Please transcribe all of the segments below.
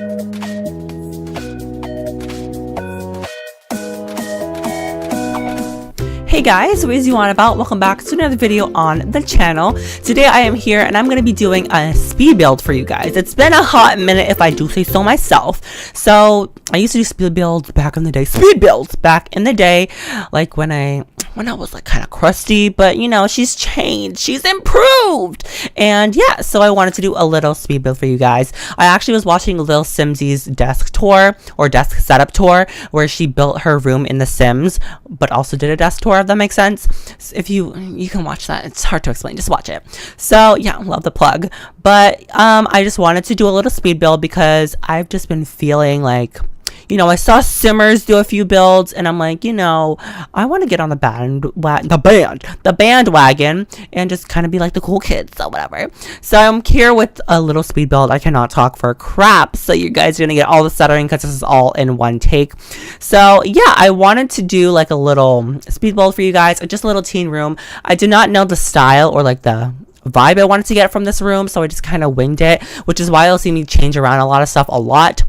Hey guys, what is you on about? Welcome back to another video on the channel. Today I am here and I'm going to be doing a speed build for you guys. It's been a hot minute if I do say so myself. So I used to do speed builds back in the day, like when I was like kind of crusty, but you know, she's changed, she's improved. And yeah, so I wanted to do a little speed build for you guys. I actually was watching Lil Simsy's desk tour or desk setup tour where she built her room in The Sims, but also did a desk tour, if that makes sense. If you can watch that. It's hard to explain, just watch it. So yeah, love the plug. But I just wanted to do a little speed build because I've just been feeling like, you know, I saw Simmers do a few builds and I'm like, you know, I want to get on the bandwagon and just kind of be like the cool kids or whatever. So I'm here with a little speed build. I cannot talk for crap, so you guys are going to get all the stuttering because this is all in one take. So yeah, I wanted to do like a little speed build for you guys, just a little teen room. I did not know the style or like the vibe I wanted to get from this room, so I just kind of winged it, which is why you'll see me change around a lot of stuff a lot,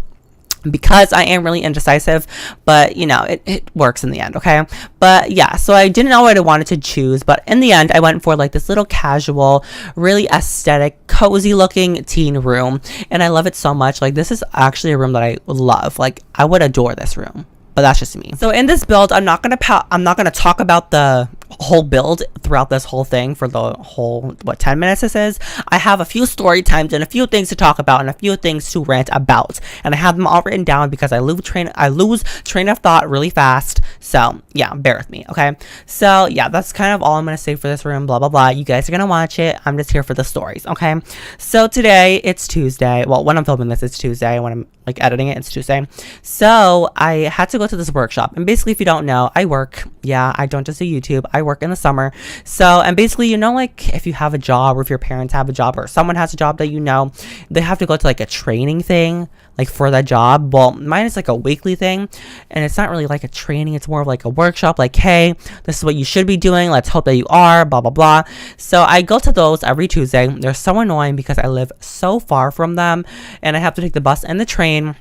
because I am really indecisive, but you know, it works in the end, okay? But yeah, so I didn't know what I wanted to choose, but in the end, I went for like this little casual, really aesthetic, cozy looking teen room, and I love it so much. Like, this is actually a room that I love. Like, I would adore this room, but that's just me. So in this build, I'm not gonna talk about the whole build throughout this whole thing for the whole 10 minutes this is. I have a few story times and a few things to talk about and a few things to rant about, and I have them all written down because I lose train of thought really fast. So yeah, bear with me, okay? So yeah, that's kind of all I'm gonna say for this room. Blah blah blah. You guys are gonna watch it. I'm just here for the stories, okay? So today it's Tuesday. Well, when I'm filming this, it's Tuesday. When I'm like editing it, it's Tuesday. So I had to go to this workshop, and basically, if you don't know, I work. Yeah, I don't just do YouTube. I work in the summer. So, and basically, you know, like if you have a job, or if your parents have a job, or someone has a job that you know, they have to go to like a training thing, like for that job. Well, mine is like a weekly thing, and it's not really like a training. It's more of like a workshop. Like, hey, this is what you should be doing. Let's hope that you are. Blah blah blah. So I go to those every Tuesday. They're so annoying because I live so far from them, and I have to take the bus and the train.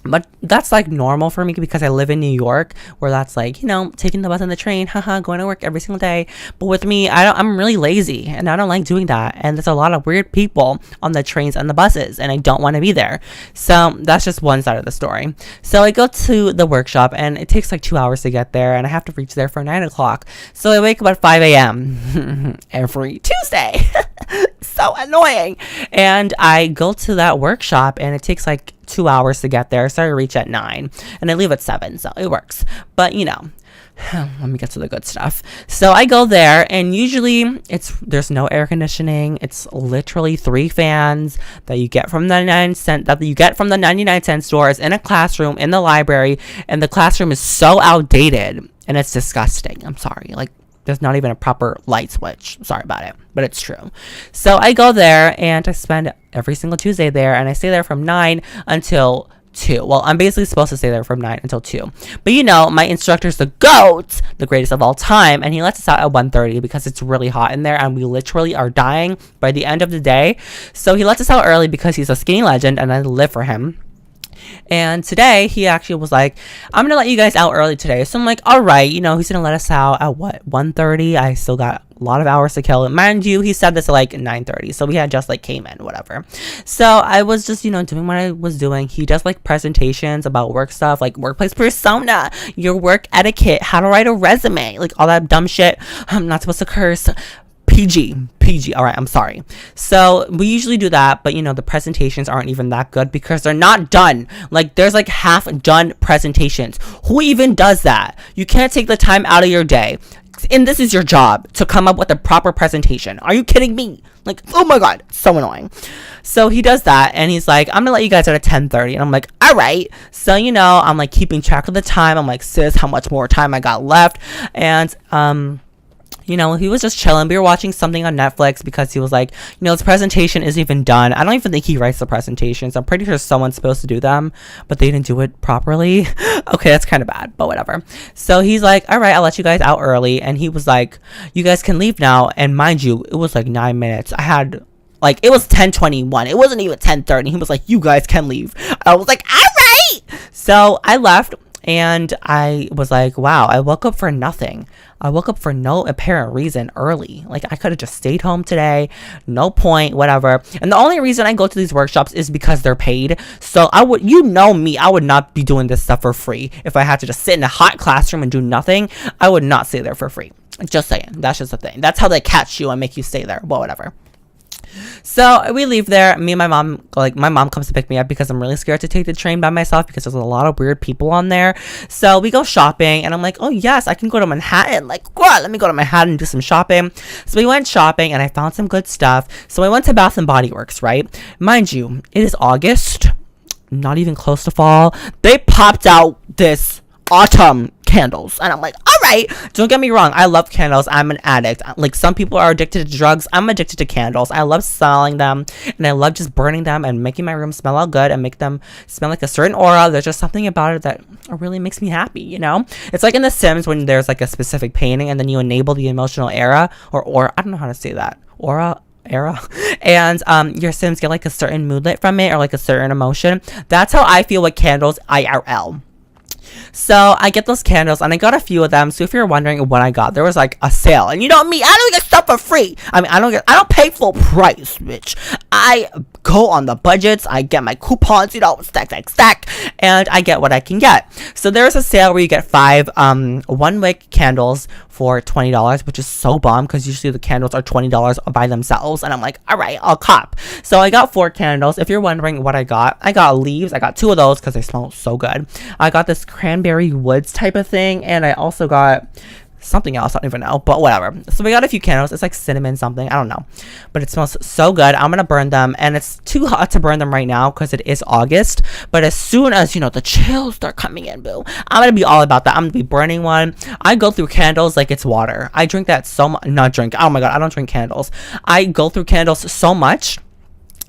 But that's like normal for me because I live in New York, where that's like, you know, taking the bus and the train, going to work every single day. But with me, I'm really lazy and I don't like doing that. And there's a lot of weird people on the trains and the buses, and I don't want to be there. So that's just one side of the story. So I go to the workshop and it takes like 2 hours to get there, and I have to reach there for 9 o'clock. So I wake up at 5 a.m. every Tuesday. So annoying. And I go to that workshop and it takes like 2 hours to get there, so I reach at 9 and I leave at 7, so it works. But you know, let me get to the good stuff. So I go there, and usually there's no air conditioning. It's literally 3 fans that you get from the 99-cent stores in a classroom in the library, and the classroom is so outdated and it's disgusting. I'm sorry, like, there's not even a proper light switch. Sorry about it, but it's true. So I go there and I spend every single Tuesday there, and I stay there from 9 until 2. Well, I'm basically supposed to stay there from 9 until 2. But you know, my instructor's the GOAT, the greatest of all time, and he lets us out at 1:30 because it's really hot in there and we literally are dying by the end of the day. So he lets us out early because he's a skinny legend and I live for him. And today he actually was like, I'm gonna let you guys out early today. So I'm like, all right, you know, he's gonna let us out at 1:30. I still got a lot of hours to kill. Mind you, he said this at like 9:30, so we had just like came in, whatever. So I was just, you know, doing what I was doing. He does like presentations about work stuff, like workplace persona, your work etiquette, how to write a resume, like all that dumb shit. I'm not supposed to curse. PG. All right, I'm sorry. So we usually do that, but you know, the presentations aren't even that good because they're not done. Like, there's like half done presentations. Who even does that? You can't take the time out of your day, and this is your job, to come up with a proper presentation. Are you kidding me? Like, oh my god, so annoying. So he does that, and he's like, I'm gonna let you guys out at 10:30, and I'm like, all right. So you know, I'm like keeping track of the time. I'm like, sis, how much more time I got left? And you know, he was just chilling. We were watching something on Netflix because he was like, you know, this presentation isn't even done. I don't even think he writes the presentations. I'm pretty sure someone's supposed to do them, but they didn't do it properly. Okay, that's kind of bad, but whatever. So he's like, all right, I'll let you guys out early. And he was like, you guys can leave now. And mind you, it was like 9 minutes. I had Like, it was 10:21. It wasn't even 10:30. He was like, you guys can leave. I was like, all right. So I left, and I was like, wow, I woke up for nothing. I woke up for no apparent reason early. Like, I could have just stayed home today. No point, whatever. And the only reason I go to these workshops is because they're paid. So I would, you know me, I would not be doing this stuff for free. If I had to just sit in a hot classroom and do nothing, I would not stay there for free. Just saying. That's just the thing. That's how they catch you and make you stay there. Well, whatever. So we leave there. Me and my mom, like, my mom comes to pick me up because I'm really scared to take the train by myself because there's a lot of weird people on there. So we go shopping, and I'm like, oh yes, I can go to Manhattan. Like, what? Let me go to Manhattan and do some shopping. So we went shopping, and I found some good stuff. So I went to Bath and Body Works, right? Mind you, it is August, not even close to fall. They popped out this autumn candles, and I'm like, all right, don't get me wrong, I love candles. I'm an addict. Like, some people are addicted to drugs, I'm addicted to candles. I love smelling them, and I love just burning them and making my room smell all good and make them smell like a certain aura. There's just something about it that really makes me happy, you know? It's like in The Sims when there's like a specific painting and then you enable the emotional era, or I don't know how to say that, aura, era, and your Sims get like a certain moodlet from it, or like a certain emotion. That's how I feel with candles IRL. So I get those candles, and I got a few of them. So if you're wondering what I got, there was like a sale, and you know me, I don't get stuff for free. I mean, I don't pay full price, bitch. I go on the budgets. I get my coupons, you know, stack, and I get what I can get. So there's a sale where you get 5 one-wick candles for $20, which is so bomb because usually the candles are $20 by themselves, and I'm like, all right, I'll cop. So I got 4 candles. If you're wondering what I got leaves. I got 2 of those because they smell so good. I got this cranberry woods type of thing, and I also got something else, I don't even know, but whatever. So we got a few candles. It's like cinnamon something, I don't know, but it smells so good. I'm gonna burn them, and it's too hot to burn them right now because it is August, but as soon as, you know, the chills start coming in, boo, I'm gonna be all about that. I'm gonna be burning one. I go through candles like it's water. I drink that so much. Not drink, oh my god, I don't drink candles. I go through candles so much.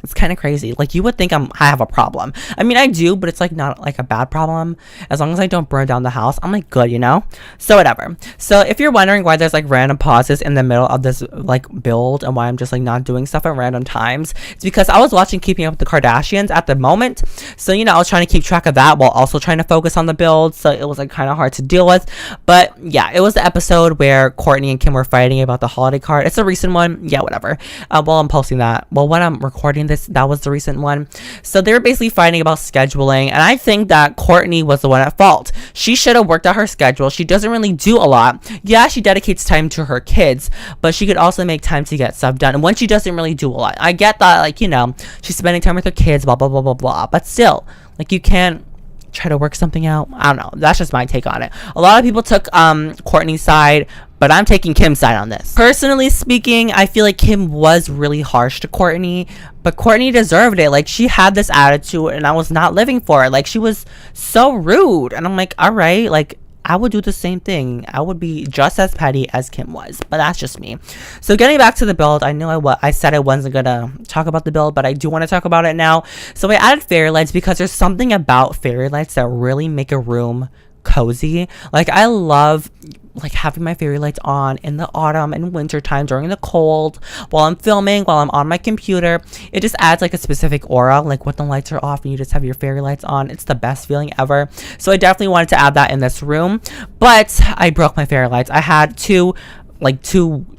It's kind of crazy. Like, you would think I have a problem. I mean, I do, but it's like not like a bad problem. As long as I don't burn down the house, I'm like good, you know? So whatever. So if you're wondering why there's like random pauses in the middle of this like build and why I'm just like not doing stuff at random times, it's because I was watching Keeping Up with the Kardashians at the moment. So, you know, I was trying to keep track of that while also trying to focus on the build. So it was like kind of hard to deal with. But yeah, it was the episode where Kourtney and Kim were fighting about the holiday card. It's a recent one. Yeah, whatever. While I'm posting that, well, when I'm recording this, that was the recent one. So they were basically fighting about scheduling, and I think that Kourtney was the one at fault. She should have worked out her schedule. She doesn't really do a lot. Yeah, she dedicates time to her kids, but she could also make time to get stuff done. And when she doesn't really do a lot, I get that, like, you know, she's spending time with her kids, blah blah blah blah blah, but still, like, you can't try to work something out. I don't know. That's just my take on it. A lot of people took Kourtney's side, but I'm taking Kim's side on this. Personally speaking, I feel like Kim was really harsh to Kourtney, but Kourtney deserved it. Like, she had this attitude, and I was not living for it. Like, she was so rude, and I'm like, all right, like, I would do the same thing. I would be just as petty as Kim was, but that's just me. So getting back to the build, I know I said I wasn't gonna talk about the build, but I do want to talk about it now. So I added fairy lights because there's something about fairy lights that really make a room cozy. Like, I love like having my fairy lights on in the autumn and winter time during the cold, while I'm filming, while I'm on my computer. It just adds like a specific aura, like when the lights are off and you just have your fairy lights on. It's the best feeling ever. So I definitely wanted to add that in this room, but I broke my fairy lights. I had two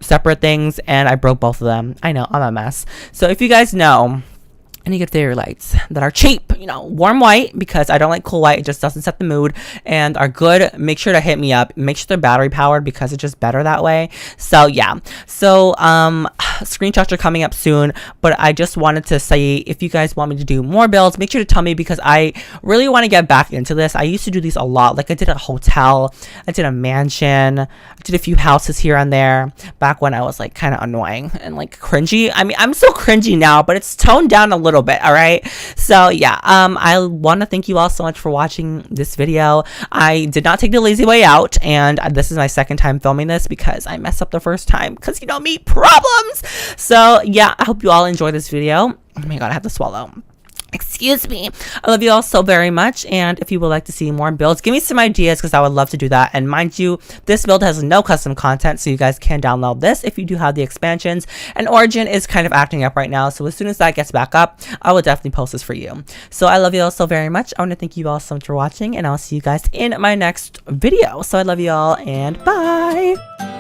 separate things, and I broke both of them. I know, I'm a mess. So if you guys know any good fairy lights that are cheap, you know, warm white, because I don't like cool white, it just doesn't set the mood, and are good, make sure to hit me up. Make sure they're battery powered because it's just better that way. So yeah, so screenshots are coming up soon, but I just wanted to say, if you guys want me to do more builds, make sure to tell me, because I really want to get back into this. I used to do these a lot. Like, I did a hotel, I did a mansion, I did a few houses here and there back when I was like kind of annoying and like cringy. I mean, I'm still cringy now, but it's toned down a little bit. All right, so yeah, I want to thank you all so much for watching this video. I did not take the lazy way out, and this is my second time filming this because I messed up the first time, because you know me, problems. So yeah, I hope you all enjoy this video. Oh my god, I have to swallow. Excuse me. I love you all so very much, and if you would like to see more builds, give me some ideas because I would love to do that. And mind you, this build has no custom content, so you guys can download this if you do have the expansions. And Origin is kind of acting up right now, so as soon as that gets back up, I will definitely post this for you. So I love you all so very much. I want to thank you all so much for watching, and I'll see you guys in my next video. So I love you all, and bye!